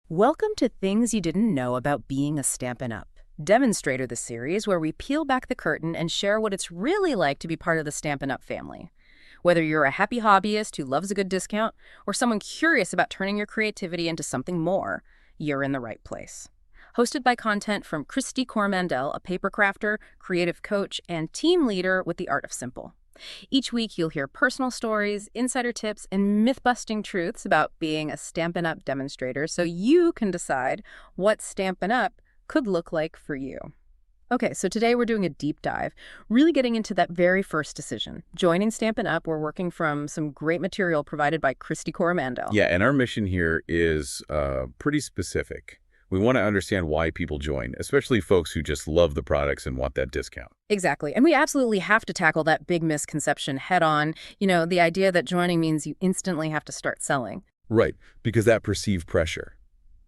Welcome to Things You Didn't Know About Being a Stampin' Up! Demonstrator, the series where we peel back the curtain and share what it's really like to be part of the Stampin' Up! Family. Whether you're a happy hobbyist who loves a good discount or someone curious about turning your creativity into something more, you're in the right place. Hosted by content from Kristy Coromandel, a paper crafter, creative coach, and team leader with the Art of Simple. Each week, you'll hear personal stories, insider tips, and myth-busting truths about being a Stampin' Up! Demonstrator so you can decide what Stampin' Up! Could look like for you. Okay, so today we're doing a deep dive, really getting into that very first decision. Joining Stampin' Up!, we're working from some great material provided by Kristy Coromandel. Yeah, and our mission here is pretty specific. We want to understand why people join, especially folks who just love the products and want that discount. Exactly. And we absolutely have to tackle that big misconception head on. The idea that joining means you instantly have to start selling. Right, because that perceived pressure.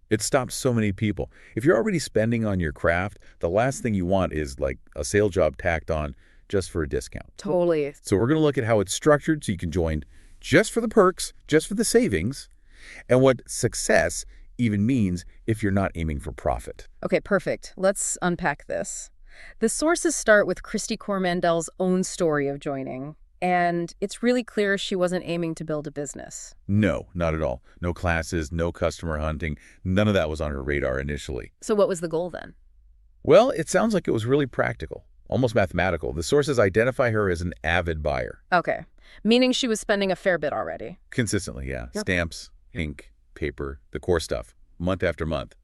It stops so many people. If you're already spending on your craft, the last thing you want is like a sale job tacked on just for a discount. Totally. So we're going to look at how it's structured so you can join just for the perks, just for the savings, and what success even means if you're not aiming for profit. Okay, perfect. Let's unpack this. The sources start with Kristy Coromandel's own story of joining, and it's really clear she wasn't aiming to build a business. No, not at all. No classes, no customer hunting. None of that was on her radar initially. So what was the goal then? Well, it sounds like it was really practical, almost mathematical. The sources identify her as an avid buyer. Okay, meaning she was spending a fair bit already. Consistently, yeah. Yep. Stamps, ink, paper, the core stuff, month after month.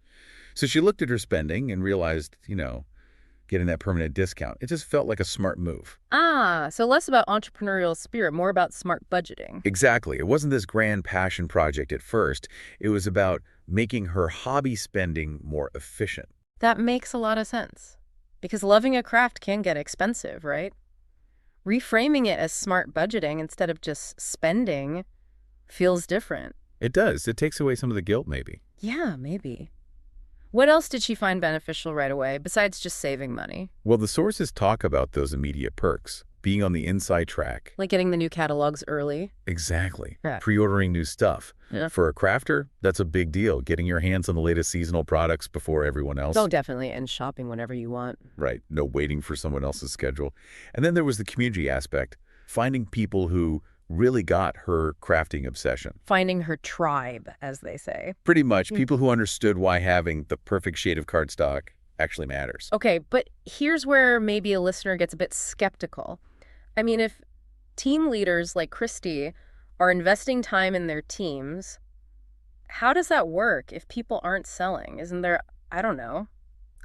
So she looked at her spending and realized, getting that permanent discount. It just felt like a smart move. So less about entrepreneurial spirit, more about smart budgeting. Exactly. It wasn't this grand passion project at first. It was about making her hobby spending more efficient. That makes a lot of sense. Because loving a craft can get expensive, right? Reframing it as smart budgeting instead of just spending feels different. It does. It takes away some of the guilt, maybe. Yeah, maybe. What else did she find beneficial right away, besides just saving money? Well, the sources talk about those immediate perks. Being on the inside track. Like getting the new catalogs early? Exactly. Yeah. Pre-ordering new stuff. Yeah. For a crafter, that's a big deal. Getting your hands on the latest seasonal products before everyone else. Oh, definitely. And shopping whenever you want. Right. No waiting for someone else's schedule. And then there was the community aspect. Finding people who really got her crafting obsession. Finding her tribe, as they say. Pretty much. People who understood why having the perfect shade of cardstock actually matters. Okay, but here's where maybe a listener gets a bit skeptical. I mean, if team leaders like Kristy are investing time in their teams, how does that work if people aren't selling? Isn't there, I don't know,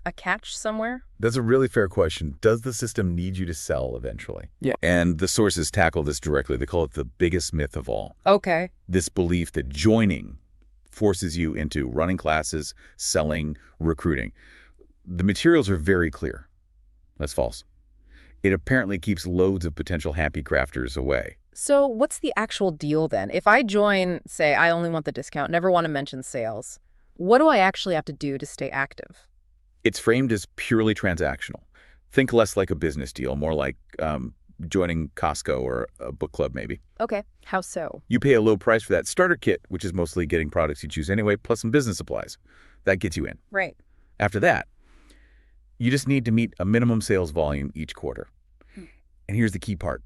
a catch somewhere? That's a really fair question. Does the system need you to sell eventually? Yeah. And the sources tackle this directly. They call it the biggest myth of all. Okay. This belief that joining forces you into running classes, selling, recruiting. The materials are very clear. That's false. It apparently keeps loads of potential happy crafters away. So what's the actual deal then? If I join, say, I only want the discount, never want to mention sales, what do I actually have to do to stay active? It's framed as purely transactional. Think less like a business deal, more like joining Costco or a book club maybe. Okay, how so? You pay a low price for that starter kit, which is mostly getting products you choose anyway, plus some business supplies. That gets you in. Right. After that, you just need to meet a minimum sales volume each quarter. And here's the key part.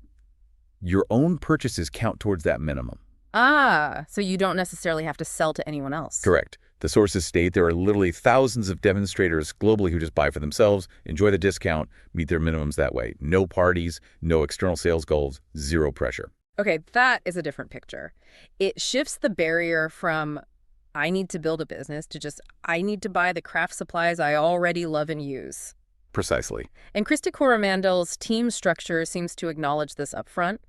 Your own purchases count towards that minimum. So you don't necessarily have to sell to anyone else. Correct. The sources state there are literally thousands of demonstrators globally who just buy for themselves, enjoy the discount, meet their minimums that way. No parties, no external sales goals, zero pressure. Okay, that is a different picture. It shifts the barrier from I need to build a business to just I need to buy the craft supplies I already love and use. Precisely. And Kristy Coromandel's team structure seems to acknowledge this up front.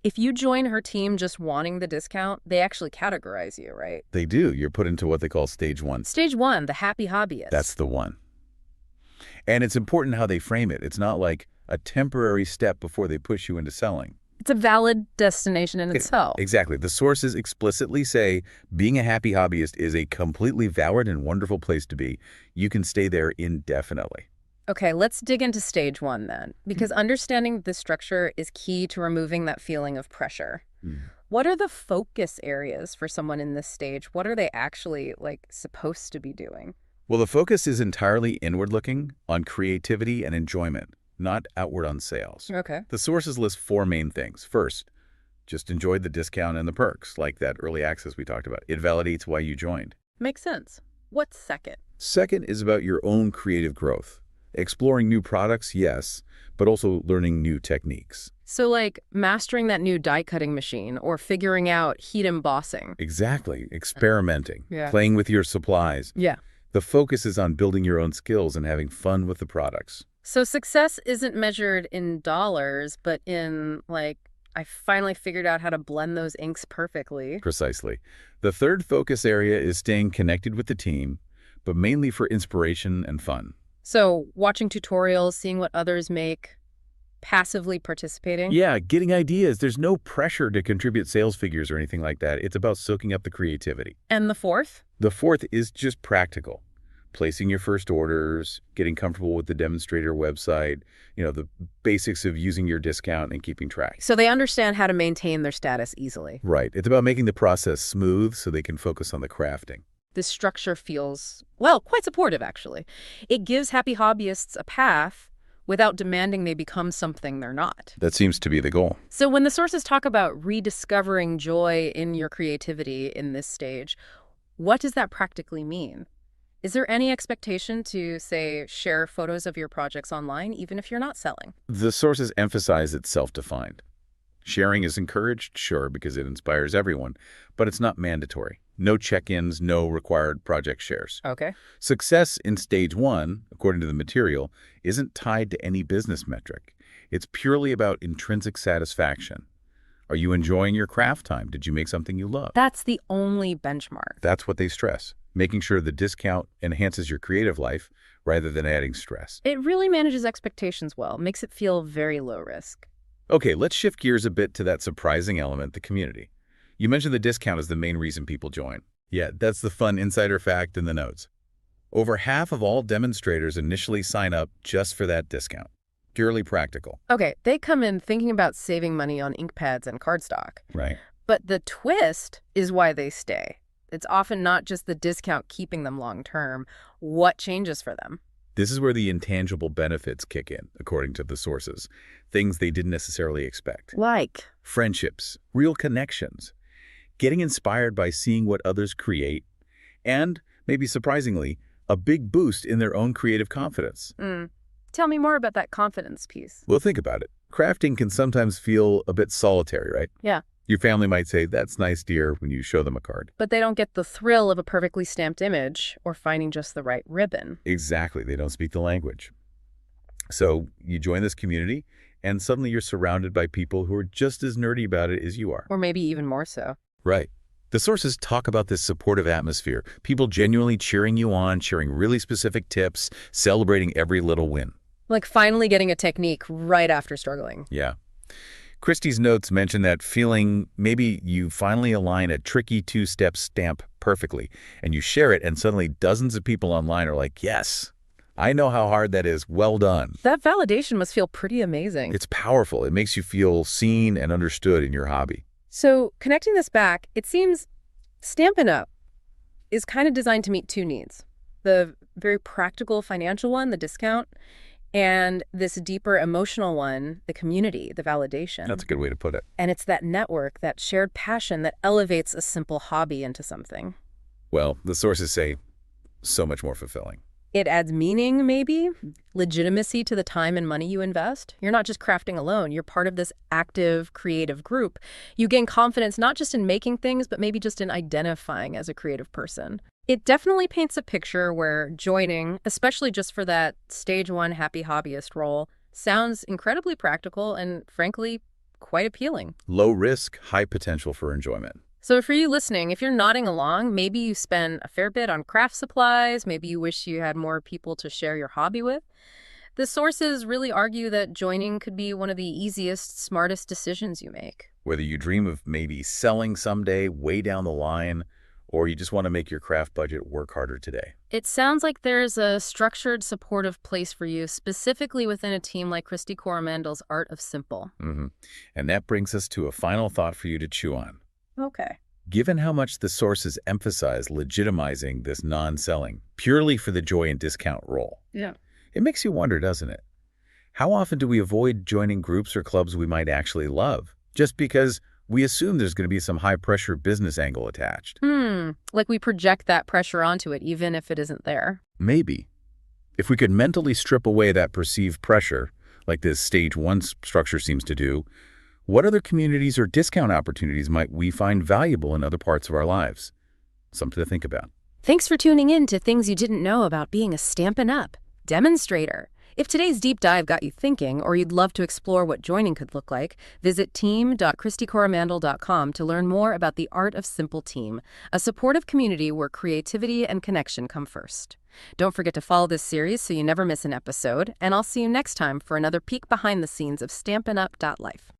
If you join her team just wanting the discount, they actually categorize you, right? They do. You're put into what they call stage one. Stage one, the happy hobbyist. That's the one. And it's important how they frame it. It's not like a temporary step before they push you into selling. It's a valid destination in itself. Exactly. The sources explicitly say being a happy hobbyist is a completely valid and wonderful place to be. You can stay there indefinitely. Okay, let's dig into stage one then, because understanding this structure is key to removing that feeling of pressure. What are the focus areas for someone in this stage? What are they actually, like, supposed to be doing? Well, the focus is entirely inward-looking on creativity and enjoyment, not outward on sales. Okay. The sources list four main things. First, just enjoy the discount and the perks, like that early access we talked about. It validates why you joined. Makes sense. What's second? Second is about your own creative growth. Exploring new products, yes, but also learning new techniques. So, like, mastering that new die-cutting machine or figuring out heat embossing. Exactly. Experimenting. Yeah. Playing with your supplies. Yeah. The focus is on building your own skills and having fun with the products. So success isn't measured in dollars, but in, like, I finally figured out how to blend those inks perfectly. Precisely. The third focus area is staying connected with the team, but mainly for inspiration and fun. So watching tutorials, seeing what others make, passively participating. Yeah, getting ideas. There's no pressure to contribute sales figures or anything like that. It's about soaking up the creativity. And the fourth? The fourth is just practical. Placing your first orders, getting comfortable with the demonstrator website, the basics of using your discount and keeping track. So they understand how to maintain their status easily. Right. It's about making the process smooth so they can focus on the crafting. This structure feels, well, quite supportive, actually. It gives happy hobbyists a path without demanding they become something they're not. That seems to be the goal. So when the sources talk about rediscovering joy in your creativity in this stage, what does that practically mean? Is there any expectation to, say, share photos of your projects online, even if you're not selling? The sources emphasize it's self-defined. Sharing is encouraged, sure, because it inspires everyone, but it's not mandatory. No check-ins, no required project shares. Okay. Success in stage one, according to the material, isn't tied to any business metric. It's purely about intrinsic satisfaction. Are you enjoying your craft time? Did you make something you love? That's the only benchmark. That's what they stress, making sure the discount enhances your creative life rather than adding stress. It really manages expectations well, makes it feel very low risk. Okay, let's shift gears a bit to that surprising element, the community. You mentioned the discount is the main reason people join. Yeah, that's the fun insider fact in the notes. Over half of all demonstrators initially sign up just for that discount. Purely practical. Okay, they come in thinking about saving money on ink pads and cardstock. Right. But the twist is why they stay. It's often not just the discount keeping them long term. What changes for them? This is where the intangible benefits kick in, according to the sources. Things they didn't necessarily expect. Like? Friendships, real connections, getting inspired by seeing what others create, and, maybe surprisingly, a big boost in their own creative confidence. Tell me more about that confidence piece. Well, think about it. Crafting can sometimes feel a bit solitary, right? Yeah. Your family might say, "That's nice, dear," when you show them a card. But they don't get the thrill of a perfectly stamped image or finding just the right ribbon. Exactly. They don't speak the language. So you join this community, and suddenly you're surrounded by people who are just as nerdy about it as you are. Or maybe even more so. Right. The sources talk about this supportive atmosphere, people genuinely cheering you on, sharing really specific tips, celebrating every little win. Like finally getting a technique right after struggling. Yeah. Kristy's notes mention that feeling maybe you finally align a tricky two-step stamp perfectly, and you share it, and suddenly dozens of people online are like, "Yes, I know how hard that is. Well done." That validation must feel pretty amazing. It's powerful. It makes you feel seen and understood in your hobby. So connecting this back, it seems Stampin' Up! Is kind of designed to meet two needs. The very practical financial one, the discount, and this deeper emotional one, the community, the validation. That's a good way to put it. And it's that network, that shared passion that elevates a simple hobby into something. Well, the sources say so much more fulfilling. It adds meaning, maybe, legitimacy to the time and money you invest. You're not just crafting alone. You're part of this active, creative group. You gain confidence not just in making things, but maybe just in identifying as a creative person. It definitely paints a picture where joining, especially just for that stage one happy hobbyist role, sounds incredibly practical and, frankly, quite appealing. Low risk, high potential for enjoyment. So for you listening, if you're nodding along, maybe you spend a fair bit on craft supplies, maybe you wish you had more people to share your hobby with. The sources really argue that joining could be one of the easiest, smartest decisions you make. Whether you dream of maybe selling someday way down the line, or you just want to make your craft budget work harder today. It sounds like there's a structured, supportive place for you, specifically within a team like Kristy Coromandel's Art of Simple. And that brings us to a final thought for you to chew on. Okay. Given how much the sources emphasize legitimizing this non-selling purely for the joy and discount role, Yeah. it makes you wonder, doesn't it? How often do we avoid joining groups or clubs we might actually love just because we assume there's going to be some high-pressure business angle attached? Like we project that pressure onto it, even if it isn't there. Maybe. If we could mentally strip away that perceived pressure, like this stage 1 structure seems to do, what other communities or discount opportunities might we find valuable in other parts of our lives? Something to think about. Thanks for tuning in to Things You Didn't Know About Being a Stampin' Up! Demonstrator. If today's deep dive got you thinking, or you'd love to explore what joining could look like, visit team.kristycoromandel.com to learn more about the Art of Simple Team, a supportive community where creativity and connection come first. Don't forget to follow this series so you never miss an episode, and I'll see you next time for another peek behind the scenes of Stampin' Up.life.